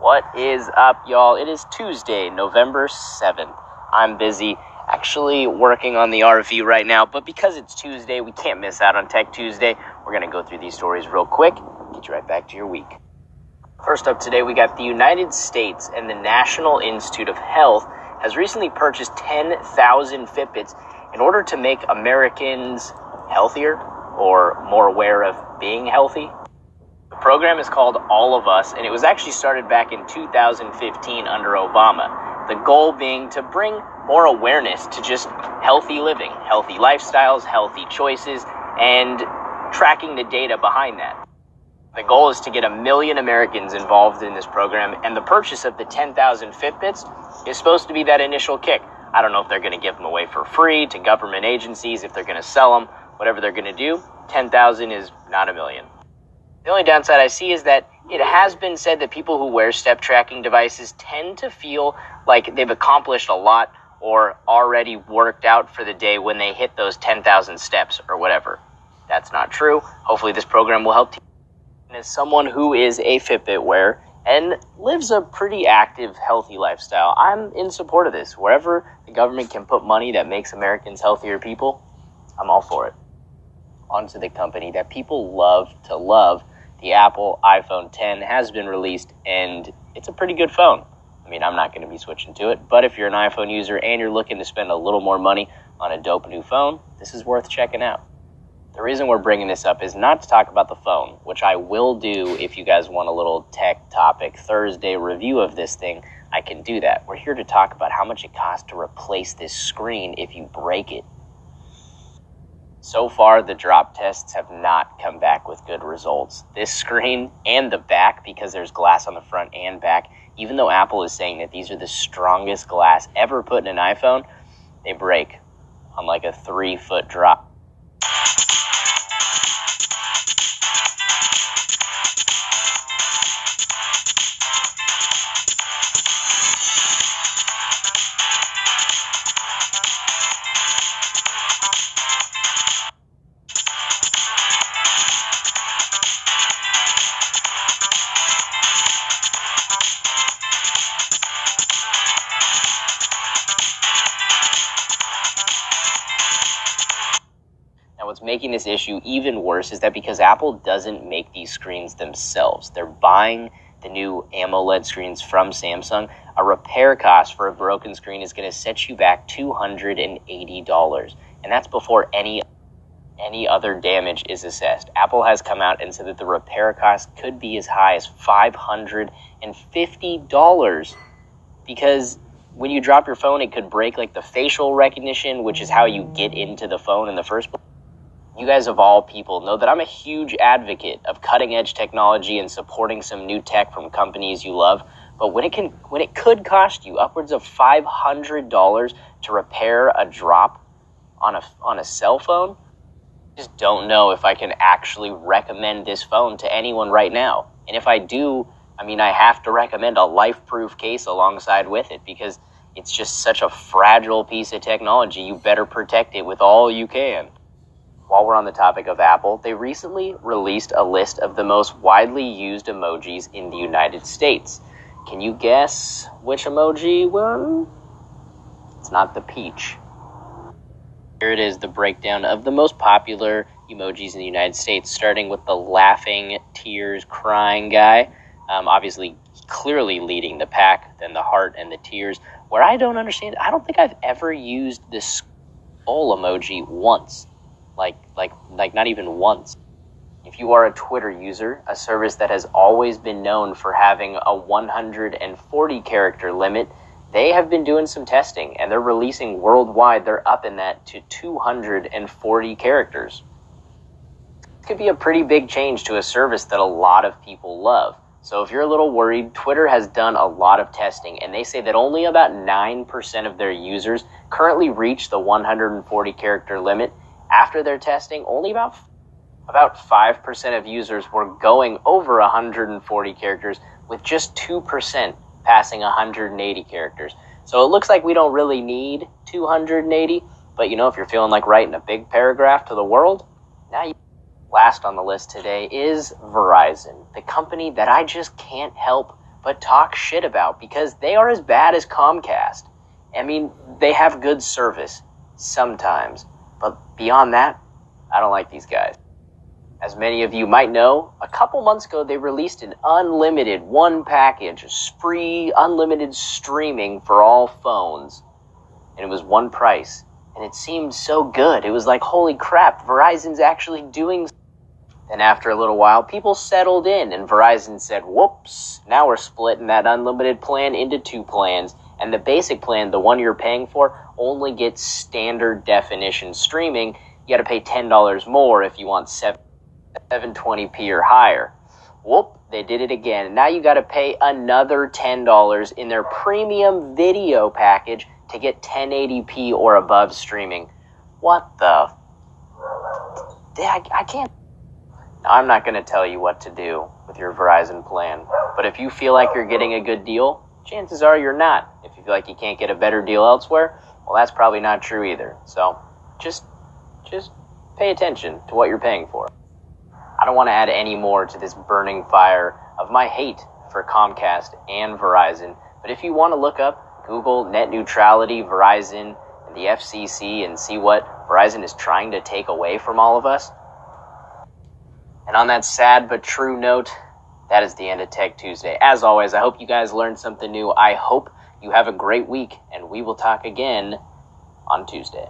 What is up, y'all? It is Tuesday, November 7th. I'm busy actually working on the RV right now, but because it's Tuesday, we can't miss out on Tech Tuesday. We're going to go through these stories real quick, get you right back to your week. First up today, we got the United States and the National Institute of Health has recently purchased 10,000 Fitbits in order to make Americans healthier or more aware of being healthy. The program is called All of Us, and it was actually started back in 2015 under Obama. The goal being to bring more awareness to just healthy living, healthy lifestyles, healthy choices, and tracking the data behind that. The goal is to get 1 million Americans involved in this program, and the purchase of the 10,000 Fitbits is supposed to be that initial kick. I don't know if they're going to give them away for free to government agencies, if they're going to sell them, whatever they're going to do. 10,000 is not 1 million. The only downside I see is that it has been said that people who wear step tracking devices tend to feel like they've accomplished a lot or already worked out for the day when they hit those 10,000 steps or whatever. That's not true. Hopefully this program will help. And as someone who is a Fitbit wearer and lives a pretty active, healthy lifestyle, I'm in support of this. Wherever the government can put money that makes Americans healthier people, I'm all for it. Onto the company that people love to love. The Apple iPhone X has been released, and it's a pretty good phone. I mean, I'm not going to be switching to it, but if you're an iPhone user and you're looking to spend a little more money on a dope new phone, this is worth checking out. The reason we're bringing this up is not to talk about the phone, which I will do if you guys want a little tech topic Thursday review of this thing. I can do that. We're here to talk about how much it costs to replace this screen if you break it. So far, the drop tests have not come back with good results. This screen and the back, because there's glass on the front and back, even though Apple is saying that these are the strongest glass ever put in an iPhone, they break on like a 3-foot drop. Now, what's making this issue even worse is that because Apple doesn't make these screens themselves, they're buying the new AMOLED screens from Samsung. A repair cost for a broken screen is going to set you back $280, and that's before any other damage is assessed. Apple has come out and said that the repair cost could be as high as $550 because when you drop your phone, it could break like the facial recognition, which is how you get into the phone in the first place. You guys of all people know that I'm a huge advocate of cutting-edge technology and supporting some new tech from companies you love. But when it could cost you upwards of $500 to repair a drop on a cell phone, I just don't know if I can actually recommend this phone to anyone right now. And if I do, I mean, I have to recommend a life-proof case alongside with it because it's just such a fragile piece of technology. You better protect it with all you can. While we're on the topic of Apple, they recently released a list of the most widely used emojis in the United States. Can you guess which emoji won? It's not the peach. Here it is, the breakdown of the most popular emojis in the United States, starting with the laughing, tears, crying guy. Obviously, clearly leading the pack, then the heart and the tears. Where I don't understand, I don't think I've ever used this skull emoji once. Like not even once. If you are a Twitter user, a service that has always been known for having a 140 character limit, they have been doing some testing and they're releasing worldwide. They're up in that to 240 characters. It could be a pretty big change to a service that a lot of people love. So if you're a little worried, Twitter has done a lot of testing and they say that only about 9% of their users currently reach the 140 character limit. After their testing, only about 5% of users were going over 140 characters, with just 2% passing 180 characters. So it looks like we don't really need 280, but if you're feeling like writing a big paragraph to the world, now you. Last on the list today is Verizon, the company that I just can't help but talk shit about, because they are as bad as Comcast. I mean, they have good service sometimes, but beyond that, I don't like these guys. As many of you might know, a couple months ago they released an unlimited one package, free unlimited streaming for all phones. And it was one price. And it seemed so good. It was like, holy crap, Verizon's actually doing. Then after a little while, people settled in and Verizon said, whoops, now we're splitting that unlimited plan into two plans. And the basic plan, the one you're paying for, only gets standard definition streaming. You gotta pay $10 more if you want 720p or higher. Whoop, they did it again. Now you gotta pay another $10 in their premium video package to get 1080p or above streaming. What the? I can't. Now, I'm not going to tell you what to do with your Verizon plan, but if you feel like you're getting a good deal, chances are you're not. If you feel like you can't get a better deal elsewhere, well, that's probably not true either. So just pay attention to what you're paying for. I don't want to add any more to this burning fire of my hate for Comcast and Verizon, but if you want to look up, Google net neutrality, Verizon, and the FCC, and see what Verizon is trying to take away from all of us. And on that sad but true note, that is the end of Tech Tuesday. As always, I hope you guys learned something new. I hope you have a great week, and we will talk again on Tuesday.